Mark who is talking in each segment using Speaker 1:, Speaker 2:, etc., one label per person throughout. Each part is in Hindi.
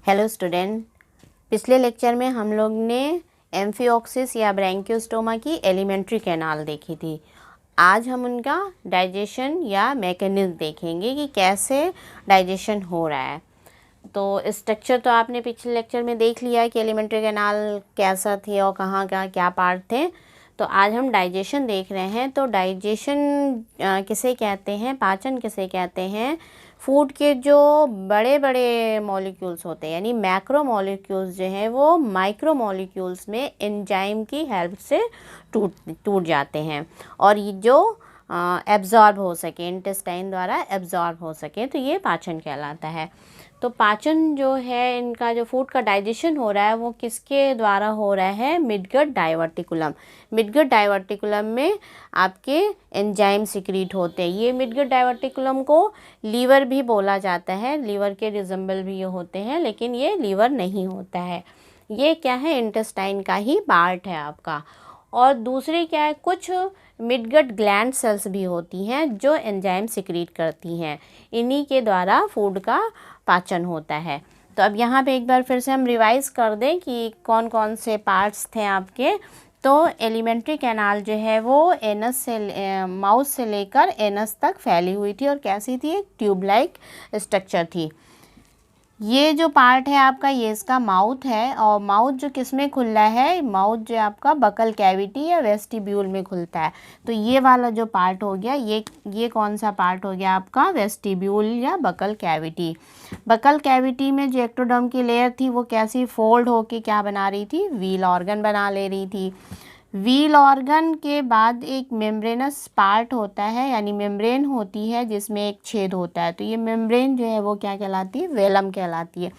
Speaker 1: हेलो स्टूडेंट, पिछले लेक्चर में हम लोग ने एम्फिओक्सिस या ब्रैंकियोस्टोमा की एलिमेंट्री कैनाल देखी थी। आज हम उनका डाइजेशन या मैकेनिज्म देखेंगे कि कैसे डाइजेशन हो रहा है। तो स्ट्रक्चर तो आपने पिछले लेक्चर में देख लिया है कि एलिमेंट्री कैनाल कैसा थी और कहाँ का क्या पार्ट थे। तो आज हम डाइजेशन देख रहे हैं। तो डाइजेशन किसे कहते हैं, पाचन किसे कहते हैं? फूड के जो बड़े बड़े मॉलिक्यूल्स होते हैं यानी मैक्रो मॉलिक्यूल्स जो हैं वो माइक्रो मॉलिक्यूल्स में एंजाइम की हेल्प से टूट जाते हैं और ये जो एब्जॉर्ब हो सके, इंटेस्टाइन द्वारा एब्जॉर्ब हो सके, तो ये पाचन कहलाता है। तो पाचन जो है, इनका जो फूड का डाइजेशन हो रहा है वो किसके द्वारा हो रहा है? Midgut diverticulum. मिडगट डाइवर्टिकुलम में आपके एंजाइम सिक्रीट होते हैं। ये मिडगट डाइवर्टिकुलम को लीवर भी बोला जाता है, लीवर के रिजेंबल भी ये होते हैं, लेकिन ये लीवर नहीं होता है। ये क्या है? इंटेस्टाइन का ही पार्ट है आपका। और दूसरी क्या है, कुछ मिडगट ग्लैंड सेल्स भी होती हैं जो एंजाइम सिक्रीट करती हैं। इन्हीं के द्वारा फूड का पाचन होता है। तो अब यहाँ पे एक बार फिर से हम रिवाइज कर दें कि कौन कौन से पार्ट्स थे आपके। तो एलिमेंट्री कैनाल जो है वो एनस से माउथ से लेकर एनस तक फैली हुई थी और कैसी थी? एक ट्यूब लाइक स्ट्रक्चर थी। ये जो पार्ट है आपका, ये इसका माउथ है। और माउथ जो किस में खुल रहा है? माउथ जो आपका बकल कैविटी या वेस्टिब्यूल में खुलता है। तो ये वाला जो पार्ट हो गया, ये कौन सा पार्ट हो गया आपका? वेस्टिब्यूल या बकल कैविटी। बकल कैविटी में जो एक्टोडर्म की लेयर थी वो कैसी फोल्ड होके क्या बना रही थी? व्हील ऑर्गन बना ले रही थी। व्हील ऑर्गन के बाद एक मेम्ब्रेनस पार्ट होता है यानी मेम्ब्रेन होती है जिसमें एक छेद होता है। तो ये मेम्ब्रेन जो है वो क्या कहलाती है? वेलम कहलाती है।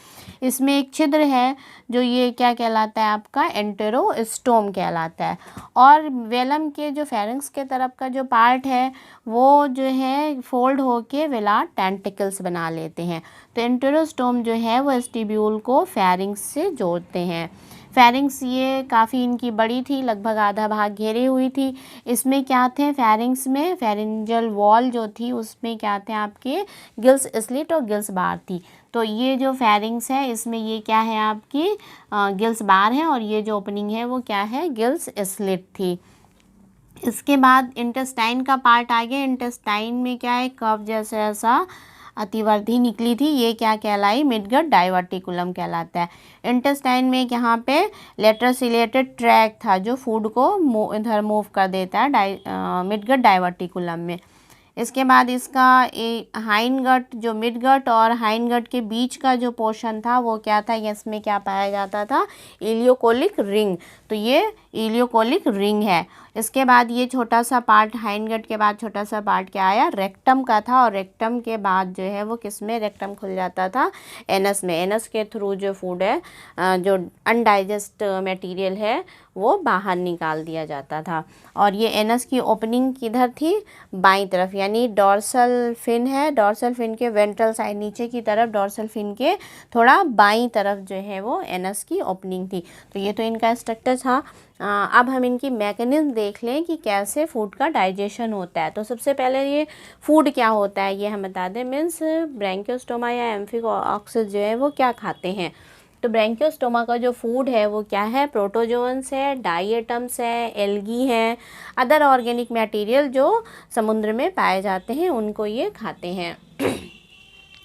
Speaker 1: इसमें एक छिद्र है जो ये क्या कहलाता है आपका? एंटेरोस्टोम कहलाता है। और वेलम के जो फेरिंक्स के तरफ का जो पार्ट है वो जो है फोल्ड होके वेलार टेंटिकल्स बना लेते हैं। तो एंटेरोस्टोम जो है वो वेस्टिब्यूल को फेरिंक्स से जोड़ते हैं। फेरिंक्स ये काफ़ी इनकी बड़ी थी, लगभग आधा भाग घेरे हुई थी। इसमें क्या थे? फेरिंक्स में फेरिंजल वॉल जो थी उसमें क्या थे आपके? गिल्स स्लिट और गिल्स बार थी। तो ये जो फेरिंक्स है इसमें ये क्या है आपकी? गिल्स बार है और ये जो ओपनिंग है वो क्या है? गिल्स स्लिट थी। इसके बाद इंटेस्टाइन का पार्ट आ गया। इंटेस्टाइन में क्या है? कफ जैसा ऐसा अतिवर्धी निकली थी, ये क्या कहलाई? मिडगट डाइवर्टिकुलम कहलाता है। इंटेस्टाइन में यहाँ पे लेटरसिलेटेड ट्रैक था जो फूड को इधर मूव कर देता है मिडगट डाइवर्टिकुलम में। इसके बाद इसका हाइंड गट, जो मिडगट और हाइंड गट के बीच का जो पोर्शन था वो क्या था? इसमें क्या पाया जाता था? Ileocolic ring. तो ये इलियोकोलिक रिंग है। इसके बाद ये छोटा सा पार्ट, हाइंड गट के बाद छोटा सा पार्ट क्या आया? रेक्टम का था। और रेक्टम के बाद जो है वो किस में रेक्टम खुल जाता था? एनस में। एनस के थ्रू जो फूड है, जो अनडाइजेस्ट मटेरियल है वो बाहर निकाल दिया जाता था। और ये एनस की ओपनिंग किधर थी? बाईं तरफ, यानी डॉर्सल फिन है, डॉर्सल फिन के वेंट्रल साइड नीचे की तरफ, डॉर्सल फिन के थोड़ा बाईं तरफ जो है वो एनस की ओपनिंग थी। तो ये तो इनका स्ट्रक्चर था। अब हम इनकी मैकेनिज्म देख लें कि कैसे फूड का डाइजेशन होता है। तो सबसे पहले ये फूड क्या होता है ये हम बता दें। मीन्स ब्रैंकियोस्टोमा या एम्फिओक्सिस जो है वो क्या खाते हैं। तो ब्रैंकियोस्टोमा का जो फूड है वो क्या है? प्रोटोजोअन्स है, डाइएटम्स है, एल्गी हैं, अदर ऑर्गेनिक मटेरियल जो समुद्र में पाए जाते हैं उनको ये खाते हैं।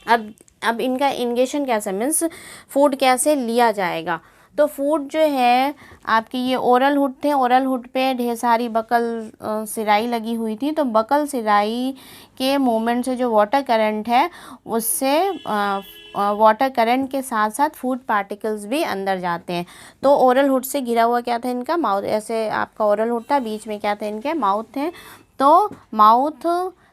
Speaker 1: अब इनका इंगेशन कैसे, मीन्स फूड कैसे लिया जाएगा। तो फूड जो है आपकी, ये ओरल हुड थे, ओरल हुड पे ढेर सारी बकल सिराई लगी हुई थी। तो बकल सिराई के मूवमेंट से जो वाटर करंट है उससे वाटर करंट के साथ साथ फूड पार्टिकल्स भी अंदर जाते हैं। तो ओरल हुड से घिरा हुआ क्या था इनका? माउथ। ऐसे आपका ओरल हुड था, बीच में क्या था इनके? माउथ थे। तो माउथ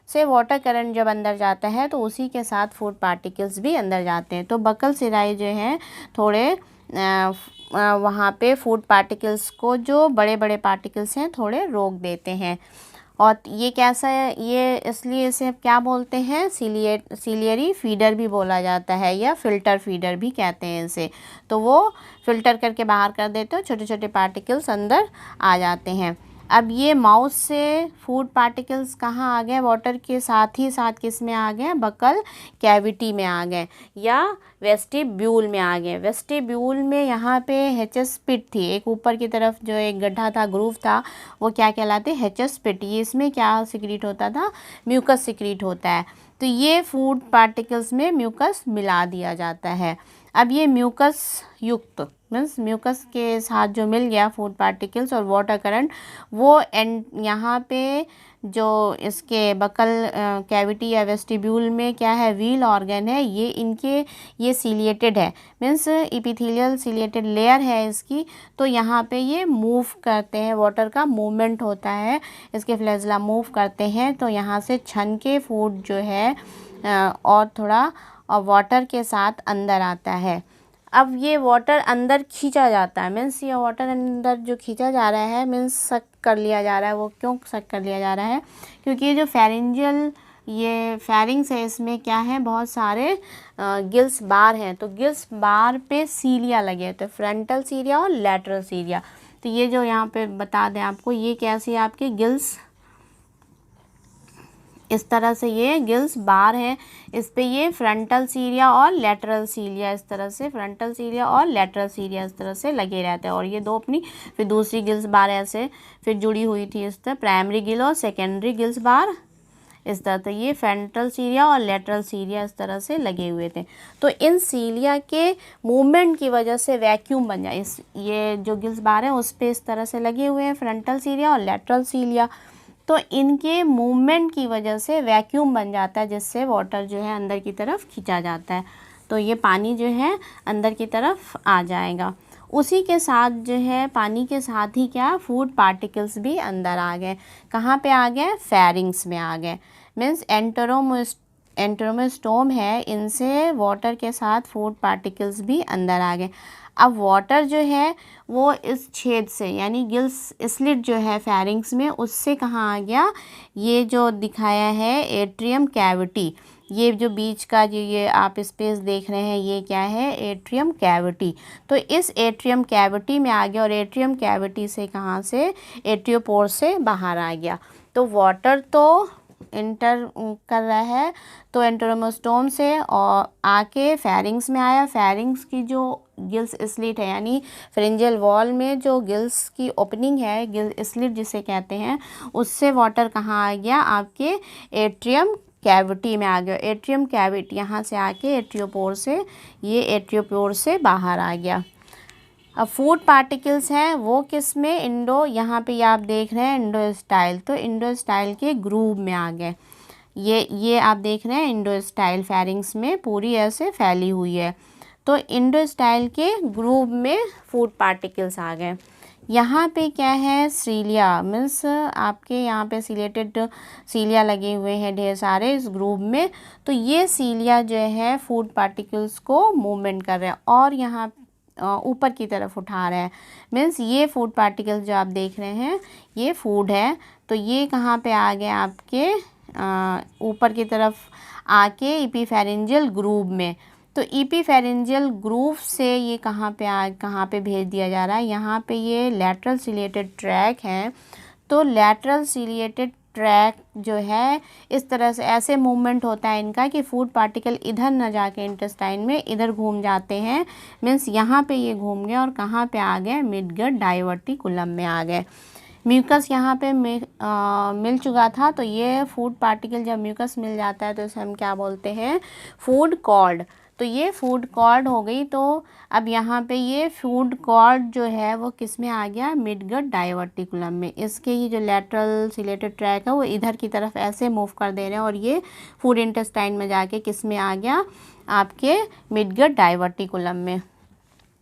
Speaker 1: से वाटर करंट जब अंदर जाता है तो उसी के साथ फूड पार्टिकल्स भी अंदर जाते हैं। तो बकल सिराई जो है थोड़े वहाँ पे फूड पार्टिकल्स को, जो बड़े बड़े पार्टिकल्स हैं, थोड़े रोक देते हैं। और ये कैसा है? ये इसलिए इसे क्या बोलते हैं? सीलियरी फीडर भी बोला जाता है या फिल्टर फीडर भी कहते हैं इसे। तो वो फिल्टर करके बाहर कर देते हो, छोटे छोटे पार्टिकल्स अंदर आ जाते हैं। अब ये माउथ से फूड पार्टिकल्स कहाँ आ गए, वाटर के साथ ही साथ किस में आ गए, बकल कैविटी में आ गए या वेस्टिब्यूल में आ गए। वेस्टिब्यूल में यहाँ पे हेचस पिट थी, एक ऊपर की तरफ जो एक गड्ढा था, ग्रूव था, वो क्या कहलाते, हेचस पिट। ये इसमें क्या सिक्रीट होता था, म्यूकस सिक्रीट होता है। तो ये फूड पार्टिकल्स में म्यूकस मिला दिया जाता है। अब ये म्यूकस युक्त मीन्स म्यूकस के साथ जो मिल गया फूड पार्टिकल्स और वाटर करंट, वो यहाँ पे जो इसके बकल कैविटी या वेस्टिब्यूल में क्या है, व्हील ऑर्गन है, ये सीलिएटेड है, मीन्स इपिथेलियल सीलिएटेड लेयर है इसकी। तो यहाँ पे ये मूव करते हैं, वाटर का मूवमेंट होता है, इसके फ्लैजला मूव करते हैं, तो यहाँ से छन के फूड जो है और थोड़ा और वाटर के साथ अंदर आता है। अब ये वाटर अंदर खींचा जाता है, मीन्स ये वाटर अंदर जो खींचा जा रहा है, मीन्स सक कर लिया जा रहा है। वो क्यों सक कर लिया जा रहा है, क्योंकि ये जो फेरेंजियल ये फेरिंग्स है, इसमें क्या है, बहुत सारे गिल्स बार हैं। तो गिल्स बार पे सीलिया लगे होते हैं, फ्रंटल सीलिया और लैटरल सीलिया। तो ये जो यहाँ पे बता दें आपको, ये कैसी है आपके गिल्स, इस तरह से ये गिल्स बार है, इस पे ये फ्रंटल सीलिया और लेटरल सीलिया, इस तरह से फ्रंटल सीलिया और लेटरल सीलिया इस तरह से लगे रहते हैं। और ये दो अपनी फिर दूसरी गिल्स बार ऐसे फिर जुड़ी हुई थी इस तरह, प्राइमरी गिल और सेकेंडरी गिल्स बार इस तरह। तो ये फ्रंटल सीलिया और लेटरल सीलिया इस तरह से लगे हुए थे। तो इन सीलिया के मूवमेंट की वजह से वैक्यूम बन जाए, ये जो गिल्स बार है उस पर इस तरह से लगे हुए हैं फ्रंटल सीलिया और लेटरल सीलिया। तो इनके मूवमेंट की वजह से वैक्यूम बन जाता है, जिससे वाटर जो है अंदर की तरफ खींचा जाता है। तो ये पानी जो है अंदर की तरफ आ जाएगा। उसी के साथ जो है पानी के साथ ही क्या, फूड पार्टिकल्स भी अंदर आ गए। कहाँ पे आ गए, फेरिंग्स में आ गए, मीन्स एंटेरोमोस्टोम है, इनसे वाटर के साथ फूड पार्टिकल्स भी अंदर आ गए। अब वाटर जो है वो इस छेद से, यानी गिल्स स्लिट जो है फेरिंग्स में, उससे कहाँ आ गया, ये जो दिखाया है एट्रियम कैविटी, ये जो बीच का जो ये आप स्पेस देख रहे हैं, ये क्या है, एट्रियम कैविटी। तो इस एट्रियम कैविटी में आ गया और एट्रियम कैविटी से कहाँ से, एट्रियोपोर से बाहर आ गया। तो वाटर तो इंटर कर रहा है, तो एंटेरोमोस्टोम से और आके फेरिंग्स में आया। फेरिंग्स की जो गिल्स स्लिट है, यानी फ्रिंजियल वॉल में जो गिल्स की ओपनिंग है, गिल स्लिट जिसे कहते हैं, उससे वाटर कहाँ आ गया, आपके एट्रियम कैविटी में आ गया। एट्रियम कैविटी यहाँ से आके एट्रियोपोर से, ये एट्रियोपोर से बाहर आ गया। अब फूड पार्टिकल्स हैं वो किस में, इंडो, यहाँ पे आप देख रहे हैं इंडोस्टाइल, तो इंडोस्टाइल के ग्रूव में आ गए। ये आप देख रहे हैं इंडोस्टाइल फेरिंग्स में पूरी ऐसे फैली हुई है। तो इंडोस्टाइल के ग्रूव में फूड पार्टिकल्स आ गए। यहाँ पे क्या है, सीलिया, मीन्स आपके यहाँ पे सीलेटेड सीलिया लगे हुए हैं ढेर सारे इस ग्रूव में। तो ये सीलिया जो है फूड पार्टिकल्स को मूवमेंट कर रहे हैं और यहाँ ऊपर की तरफ उठा रहे हैं, मीन्स ये फूड पार्टिकल्स जो आप देख रहे हैं ये फूड है। तो ये कहाँ पे आ गए, आपके ऊपर की तरफ आके इपीफेरेंजियल ग्रूव में। तो इपीफेरेंजियल ग्रूव से ये कहाँ पे भेज दिया जा रहा है, यहाँ पे ये लैटरल सीलिएटेड ट्रैक है। तो लैटरल सीलिएटेड ट्रैक जो है इस तरह से ऐसे मूवमेंट होता है इनका कि फूड पार्टिकल इधर न जाके इंटेस्टाइन में इधर घूम जाते हैं, मीन्स यहाँ पे ये घूम गए और कहाँ पे आ गए, मिडगट डाइवर्टिकुलम में आ गए। म्यूकस यहाँ पे मिल चुका था। तो ये फूड पार्टिकल जब म्यूकस मिल जाता है तो इसे हम क्या बोलते हैं, फूड कॉर्ड। तो ये फूड कॉर्ड हो गई। तो अब यहाँ पे ये फूड कॉर्ड जो है वो किस में आ गया, मिडगट डाइवर्टिकुलम में। इसके ये जो लैटरल सीलेटेड ट्रैक है वो इधर की तरफ ऐसे मूव कर दे रहे हैं और ये फूड इंटेस्टाइन में जाके किस में आ गया, आपके मिडगट डाइवर्टिकुलम में।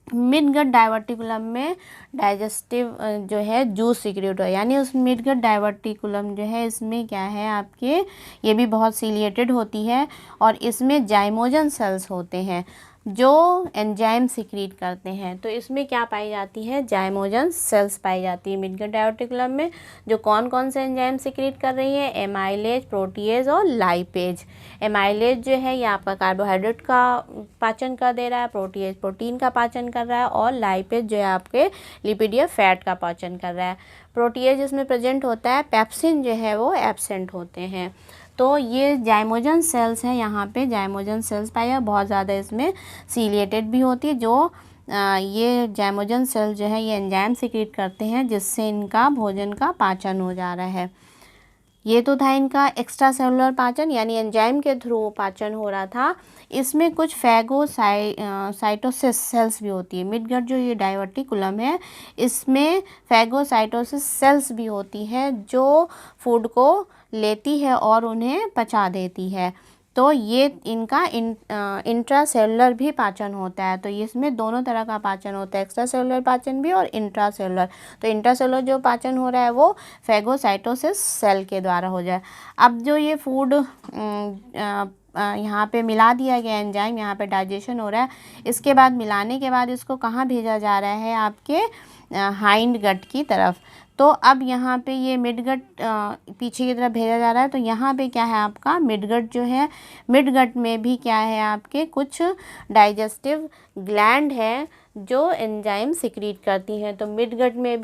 Speaker 1: मिडगट डाइवर्टिकुलम में डाइजेस्टिव जो है जूस सिक्रेट है, यानी उस मिडगट डाइवर्टिकुलम जो है इसमें क्या है आपके, ये भी बहुत सीलिएटेड होती है और इसमें जाइमोजन सेल्स होते हैं। जो एंजाइम सिक्रीट करते हैं। तो इसमें क्या पाई जाती है, जाइमोजन सेल्स पाई जाती है मिडगट डायोटिकुलम में, जो कौन कौन से एंजाइम सिक्रीट कर रही है, एमाइलेज, प्रोटीएज और लाइपेज। एमाइलेज जो है ये आपका कार्बोहाइड्रेट का पाचन कर दे रहा है, प्रोटीएज प्रोटीन का पाचन कर रहा है, और लाइपेज जो है आपके लिपिड या फैट का पाचन कर रहा है। प्रोटीएज इसमें प्रेजेंट होता है, पेप्सिन जो है वो एब्सेंट होते हैं। तो ये जाइमोजन सेल्स हैं, यहाँ पे जाइमोजन सेल्स पाई है, बहुत ज़्यादा इसमें सीलिएटेड भी होती है। जो ये जाइमोजन सेल जो है ये एंजाइम सिक्रीट करते हैं जिससे इनका भोजन का पाचन हो जा रहा है। ये तो था इनका एक्स्ट्रा सेलुलर पाचन, यानी एंजाइम के थ्रू पाचन हो रहा था। इसमें कुछ फैगोसाइटोसिस सेल्स भी होती है। मिडगट जो ये डायवर्टिकुलम है इसमें फैगोसाइटोसिस सेल्स भी होती है जो फूड को लेती है और उन्हें पचा देती है। तो ये इनका इंट्रा सेलुलर भी पाचन होता है। तो इसमें दोनों तरह का पाचन होता है, एक्स्ट्रा सेलुलर पाचन भी और इंट्रा सेलुलर। तो इंट्रा सेलुलर जो पाचन हो रहा है वो फैगोसाइटोसिस सेल के द्वारा हो जाए। अब जो ये फूड यहाँ पे मिला दिया गया एंजाइम, यहाँ पे डाइजेशन हो रहा है, इसके बाद मिलाने के बाद इसको कहाँ भेजा जा रहा है, आपके हाइंड गट की तरफ। तो अब यहाँ पे ये मिडगट पीछे की तरफ भेजा जा रहा है। तो यहाँ पे क्या है आपका मिडगट जो है, मिडगट में भी क्या है आपके कुछ डाइजेस्टिव ग्लैंड है जो एंजाइम सिक्रीट करती हैं। तो मिडगट में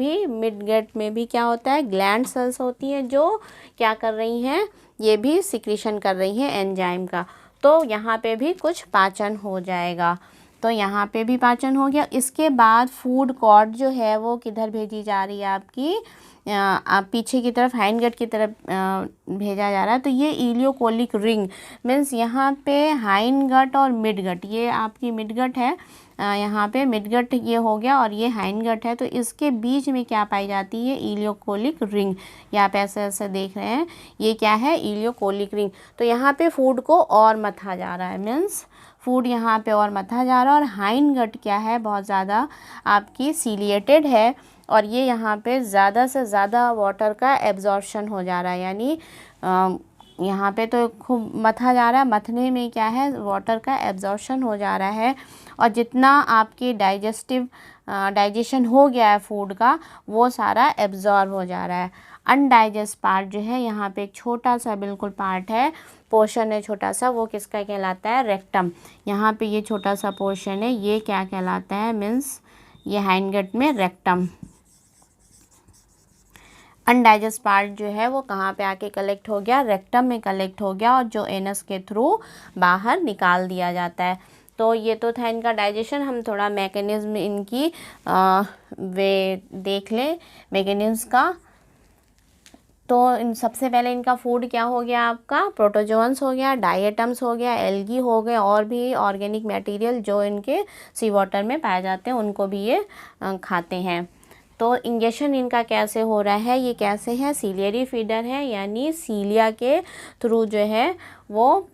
Speaker 1: भी क्या होता है, ग्लैंड सेल्स होती हैं जो क्या कर रही हैं, ये भी सिक्रीशन कर रही हैं एंजाइम का। तो यहाँ पे भी कुछ पाचन हो जाएगा। तो यहाँ पे भी पाचन हो गया। इसके बाद फूड कॉर्ड जो है वो किधर भेजी जा रही है आपकी, पीछे की तरफ हाइंड गट की तरफ भेजा जा रहा है। तो ये इलियोकोलिक रिंग मीन्स यहाँ पे हाइंड गट और मिड गट, ये आपकी मिड गट है, यहाँ पे मिड गट ये हो गया और ये हाइंड गट है। तो इसके बीच में क्या पाई जाती है, इलियोकोलिक रिंग। यहाँ पे ऐसे ऐसे देख रहे हैं, ये क्या है, इलियोकोलिक रिंग। तो यहाँ पे फूड को और मथा जा रहा है, मीन्स फूड यहाँ पे और मथा जा रहा है। और हाइंड गट क्या है, बहुत ज़्यादा आपकी सीलिएटेड है और ये यहाँ पे ज़्यादा से ज़्यादा वाटर का एब्जॉर्प्शन हो जा रहा है, यानी यहाँ पे तो खूब मथा जा रहा है, मथने में क्या है, वाटर का एब्जॉर्प्शन हो जा रहा है। और जितना आपकी डाइजेशन हो गया है फूड का वो सारा एब्जॉर्ब हो जा रहा है। अनडाइजेस्ट पार्ट जो है, यहाँ पे एक छोटा सा बिल्कुल पार्ट है, पोर्शन है छोटा सा, वो किसका कहलाता है, रेक्टम। यहाँ पे ये छोटा सा पोर्शन है, ये क्या कहलाता है, मीन्स ये हाइंड गट में रेक्टम। अनडाइजेस्ट पार्ट जो है वो कहाँ पे आके कलेक्ट हो गया, रेक्टम में कलेक्ट हो गया और जो एनस के थ्रू बाहर निकाल दिया जाता है। तो ये तो था इनका डाइजेशन। हम थोड़ा मैकेनिज्म इनकी वे देख लें मैकेनिज्म का। तो इन सबसे पहले इनका फूड क्या हो गया आपका, प्रोटोजोअन्स हो गया, डाइएटम्स हो गया, एल्गी हो गए, और भी ऑर्गेनिक मटेरियल जो इनके सी वाटर में पाए जाते हैं उनको भी ये खाते हैं। तो इंजेक्शन इनका कैसे हो रहा है, ये कैसे है, सीलियरी फीडर है, यानी सीलिया के थ्रू जो है वो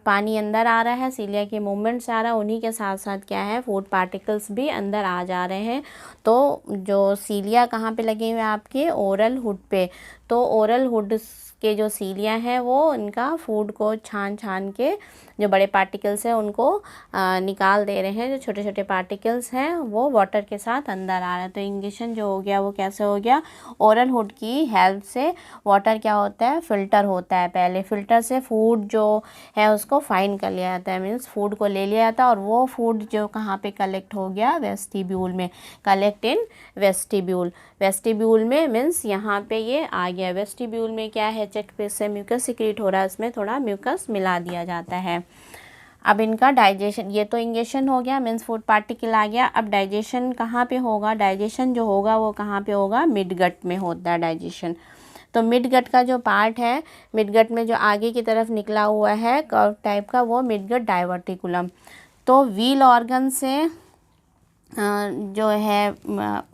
Speaker 1: पानी अंदर आ रहा है, सीलिया के मूवमेंट से आ रहा है, उन्हीं के साथ साथ क्या है फूड पार्टिकल्स भी अंदर आ जा रहे हैं। तो जो सीलिया कहाँ पे लगे हुए हैं आपके, ओरल हुड पे। तो ओरल हुड के जो सीलिया है वो इनका फूड को छान छान के जो बड़े पार्टिकल्स हैं उनको निकाल दे रहे हैं। जो छोटे छोटे पार्टिकल्स हैं वो वाटर के साथ अंदर आ रहा है। तो इंजेक्शन जो हो गया वो कैसे हो गया, ओरल हुड की हेल्प से वाटर क्या होता है, फिल्टर होता है। पहले फिल्टर से फूड जो है उसको फाइन कर लिया जाता है, मीन्स फूड को ले लिया जाता है और वो फूड जो कहाँ पे कलेक्ट हो गया, वेस्टिब्यूल में, कलेक्ट इन वेस्टिब्यूल। वेस्टिब्यूल में मीन्स यहाँ पे ये आ गया। वेस्टिब्यूल में क्या है, चेस्ट पे से म्यूकस सिक्रीट हो रहा है, इसमें थोड़ा म्यूकस मिला दिया जाता है। अब इनका डाइजेशन, ये तो इंजेक्शन हो गया मीन्स फूड पार्टिकल आ गया। अब डाइजेशन कहाँ पे होगा, डाइजेशन जो होगा वो कहाँ पे होगा, मिड गट में होता है डाइजेशन। तो मिड गट का जो पार्ट है, मिड गट में जो आगे की तरफ निकला हुआ है कर्व टाइप का, वो मिड गट डाइवर्टिकुलम। तो व्हील ऑर्गन से जो है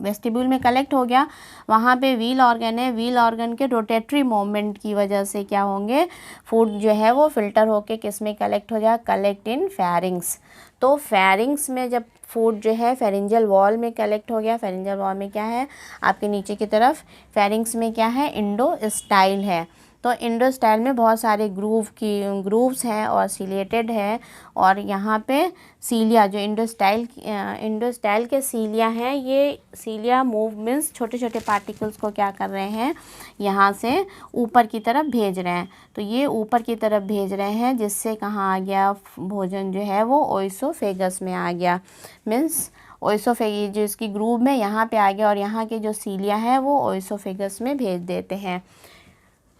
Speaker 1: वेस्टिब्यूल में कलेक्ट हो गया, वहाँ पे व्हील ऑर्गन है, व्हील ऑर्गन के रोटेटरी मूवमेंट की वजह से क्या होंगे, फूड जो है वो फिल्टर होके किस में कलेक्ट हो जाए, कलेक्ट इन फेरिंग्स। तो फेरिंग्स में जब फूड जो है फेरिंजियल वॉल में कलेक्ट हो गया, फेरिंजियल वॉल में क्या है आपके नीचे की तरफ, फेरिंग्स में क्या है, इंडोस्टाइल है। तो इंडोस्टाइल में बहुत सारे ग्रूव्स हैं और सिलेटेड है। और यहाँ पे सीलिया जो इंडोस्टाइल के सीलिया हैं, ये सीलिया मूवमेंट्स छोटे छोटे पार्टिकल्स को क्या कर रहे हैं, यहाँ से ऊपर की तरफ भेज रहे हैं। तो ये ऊपर की तरफ भेज रहे हैं, जिससे कहाँ आ गया, भोजन जो है वो ओइसोफेगस में आ गया। मीन्स ओइसोफेगस जो इसकी ग्रूव में यहाँ पे आ गया, और यहाँ के जो सीलिया है वो ओइसोफेगस में भेज देते हैं।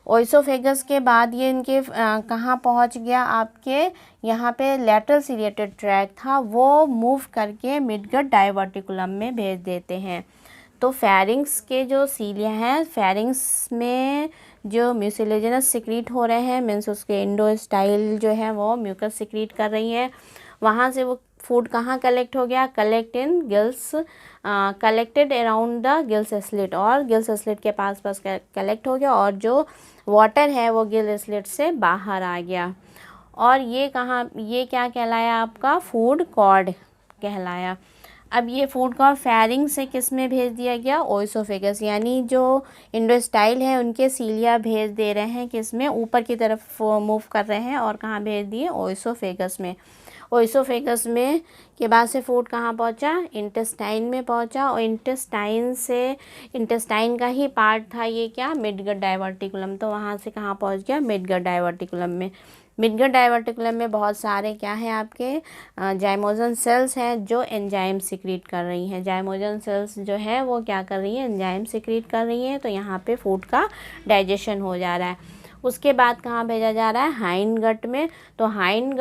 Speaker 1: ओइसोफेगस के बाद ये इनके कहाँ पहुँच गया, आपके यहाँ पे लेटरल सीलिएटेड ट्रैक्ट था, वो मूव करके मिडगट डाइवर्टिकुलम में भेज देते हैं। तो फेरिंग्स के जो सीलिया हैं, फेरिंग्स में जो म्यूसिलेजिनस सिक्रीट हो रहे हैं, मीन्स उसके इंडोस्टाइल जो है वो म्यूकस सिक्रीट कर रही है। वहाँ से वो फूड कहाँ कलेक्ट हो गया, collected around the gills slit, और गिल्स स्लिट के पास कलेक्ट हो गया, और जो वाटर है वो गिल स्लिट से बाहर आ गया। और ये क्या कहलाया, आपका फूड कॉर्ड कहलाया। अब ये फूड कॉर्ड फेरिंग से किस में भेज दिया गया, ओइसोफेगस, यानी जो इंडोस्टाइल है उनके सीलिया भेज दे रहे हैं किस में, ऊपर की तरफ मूव कर रहे हैं, और कहाँ भेज दिए, ओइसोफेगस में। ओइसोफेगस में के बाद से फूड कहाँ पहुँचा, इंटेस्टाइन में पहुँचा, और इंटेस्टाइन का ही पार्ट था ये क्या, मिडगट डाइवर्टिकुलम। तो वहाँ से कहाँ पहुँच गया, मिडगट डाइवर्टिकुलम में। मिडगट डाइवर्टिकुलम में बहुत सारे क्या हैं, आपके जाइमोजन सेल्स हैं जो एंजाइम सिक्रीट कर रही हैं। जाइमोजन सेल्स जो है वो क्या कर रही हैं, एंजाइम सिक्रीट कर रही हैं। तो यहाँ पे फूड का डाइजेशन हो जा रहा है। उसके बाद कहाँ भेजा जा रहा है, हाइंड गट में। तो हाइंड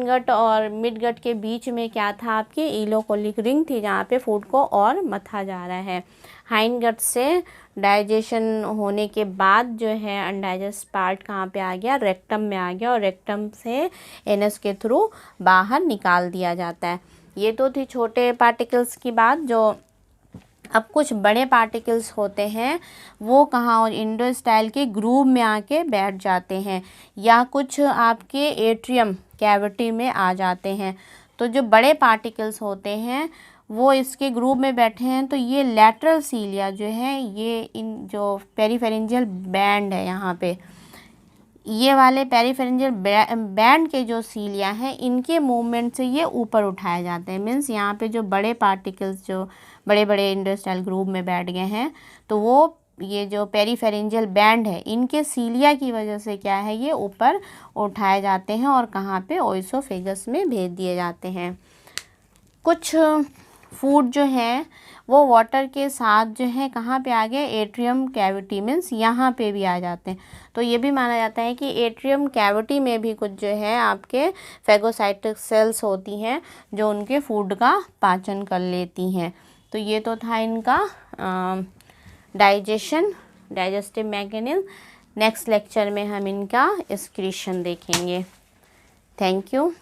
Speaker 1: गट और मिड गट के बीच में क्या था, आपके इलोकोलिक रिंग थी, जहाँ पे फूड को और मथा जा रहा है। हाइंड गट से डाइजेशन होने के बाद जो है अनडाइजेस्ट पार्ट कहाँ पे आ गया, रेक्टम में आ गया, और रेक्टम से एनस के थ्रू बाहर निकाल दिया जाता है। ये तो थी छोटे पार्टिकल्स की बात। जो अब कुछ बड़े पार्टिकल्स होते हैं वो कहाँ, और इंडोस्टाइल के ग्रूव में आके बैठ जाते हैं, या कुछ आपके एट्रियम कैविटी में आ जाते हैं। तो जो बड़े पार्टिकल्स होते हैं वो इसके ग्रूव में बैठे हैं। तो ये लैटरल सीलिया जो है, ये इन जो पेरीफेरेंजियल बैंड है, यहाँ पे ये वाले पेरीफेरेंजियल बैंड के जो सीलिया हैं, इनके मूवमेंट से ये ऊपर उठाए जाते हैं। मीन्स यहाँ पे जो बड़े पार्टिकल्स जो बड़े बड़े इंडोस्टाइल ग्रुप में बैठ गए हैं, तो वो ये जो पेरीफेरेंजियल बैंड है, इनके सीलिया की वजह से क्या है, ये ऊपर उठाए जाते हैं, और कहाँ पे, ओइसोफेगस में भेज दिए जाते हैं। कुछ फूड जो है वो वाटर के साथ जो है कहाँ पे आ गए, एट्रियम कैविटी, मीन्स यहाँ पे भी आ जाते हैं। तो ये भी माना जाता है कि एट्रियम कैविटी में भी कुछ जो है आपके फेगोसाइटिक सेल्स होती हैं जो उनके फूड का पाचन कर लेती हैं। तो ये तो था इनका डाइजेस्टिव मैकेनिज्म। नेक्स्ट लेक्चर में हम इनका एक्सक्रीशन देखेंगे। Thank you.